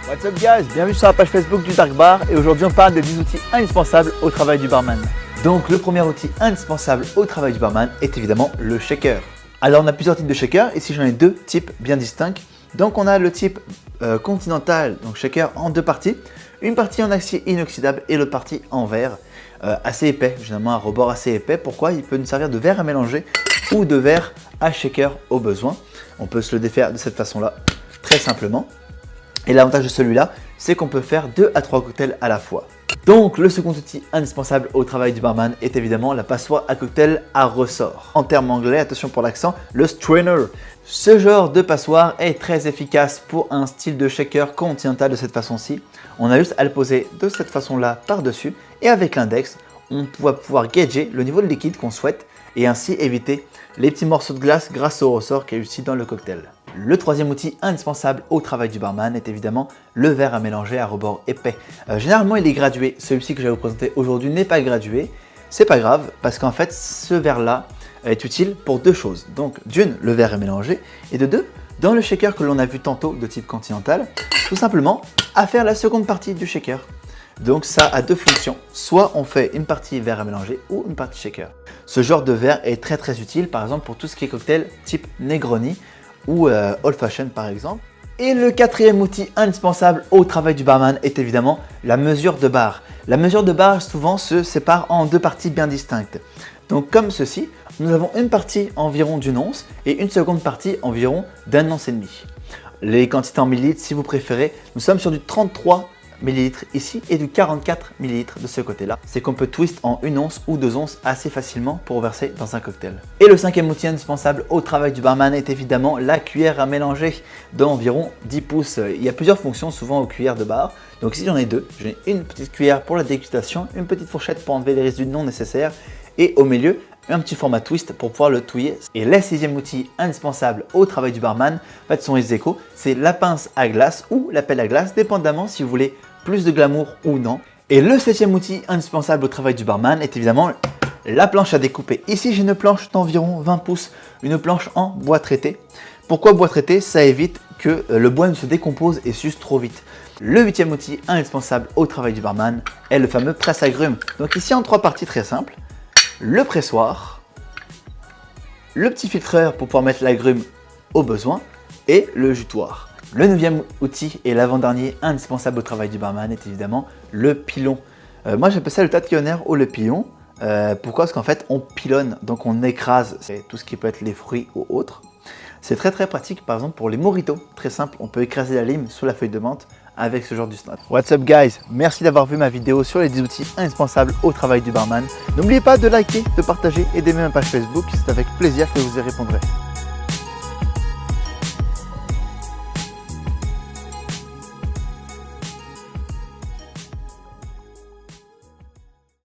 What's up guys, bienvenue sur la page Facebook du Dark Bar et aujourd'hui on parle des 10 outils indispensables au travail du barman. Donc le premier outil indispensable au travail du barman est évidemment le shaker. Alors on a plusieurs types de shaker, ici j'en ai deux types bien distincts. Donc on a le type continental, donc shaker en deux parties. Une partie en acier inoxydable et l'autre partie en verre, assez épais, généralement un rebord assez épais. Pourquoi? Il peut nous servir de verre à mélanger ou de verre à shaker au besoin. On peut se le défaire de cette façon-là, très simplement. Et l'avantage de celui-là, c'est qu'on peut faire 2 à 3 cocktails à la fois. Donc le second outil indispensable au travail du barman est évidemment la passoire à cocktail à ressort. En termes anglais, attention pour l'accent, le strainer. Ce genre de passoire est très efficace pour un style de shaker continental de cette façon-ci. On a juste à le poser de cette façon-là par-dessus et avec l'index, on va pouvoir gauger le niveau de liquide qu'on souhaite et ainsi éviter les petits morceaux de glace grâce au ressort qu'il y a ici dans le cocktail. Le troisième outil indispensable au travail du barman est évidemment le verre à mélanger à rebord épais. Généralement il est gradué, celui-ci que je vais vous présenter aujourd'hui n'est pas gradué. C'est pas grave parce qu'en fait ce verre là est utile pour deux choses. Donc d'une, le verre est mélangé et de deux, dans le shaker que l'on a vu tantôt de type continental, tout simplement à faire la seconde partie du shaker. Donc ça a deux fonctions, soit on fait une partie verre à mélanger ou une partie shaker. Ce genre de verre est très utile par exemple pour tout ce qui est cocktail type Negroni ou Old Fashion par exemple. Et le quatrième outil indispensable au travail du barman est évidemment la mesure de bar. La mesure de bar souvent se sépare en deux parties bien distinctes. Donc comme ceci, nous avons une partie environ d'une once et une seconde partie environ d'un once et demi. Les quantités en millilitres si vous préférez, nous sommes sur du 33 ml ici et du 44 ml de ce côté-là. C'est qu'on peut twist en 1 once ou 2 onces assez facilement pour verser dans un cocktail. Et le cinquième outil indispensable au travail du barman est évidemment la cuillère à mélanger d'environ 10 pouces. Il y a plusieurs fonctions souvent aux cuillères de bar. Donc ici j'en ai deux. J'ai une petite cuillère pour la dégustation, une petite fourchette pour enlever les résidus non nécessaires et au milieu un petit format twist pour pouvoir le touiller. Et le sixième outil indispensable au travail du barman, en fait son ex-aequo, c'est la pince à glace ou la pelle à glace, dépendamment si vous voulez plus de glamour ou non. Et le septième outil indispensable au travail du barman est évidemment la planche à découper. Ici j'ai une planche d'environ 20 pouces, une planche en bois traité. Pourquoi bois traité? Ça évite que le bois ne se décompose et s'use trop vite. Le huitième outil indispensable au travail du barman est le fameux presse-agrumes. Donc ici en 3 parties très simples. Le pressoir, le petit filtreur pour pouvoir mettre l'agrume au besoin et le jutoir. Le neuvième outil et l'avant-dernier indispensable au travail du barman est évidemment le pilon. Moi j'appelle ça le tatillonneur ou le pilon. Pourquoi? Parce qu'en fait on pilonne, donc on écrase tout ce qui peut être les fruits ou autres. C'est très pratique par exemple pour les mojitos, très simple, on peut écraser la lime sous la feuille de menthe avec ce genre d'usine. What's up guys, merci d'avoir vu ma vidéo sur les 10 outils indispensables au travail du barman. N'oubliez pas de liker, de partager et d'aimer ma page Facebook, c'est avec plaisir que je vous y répondrai.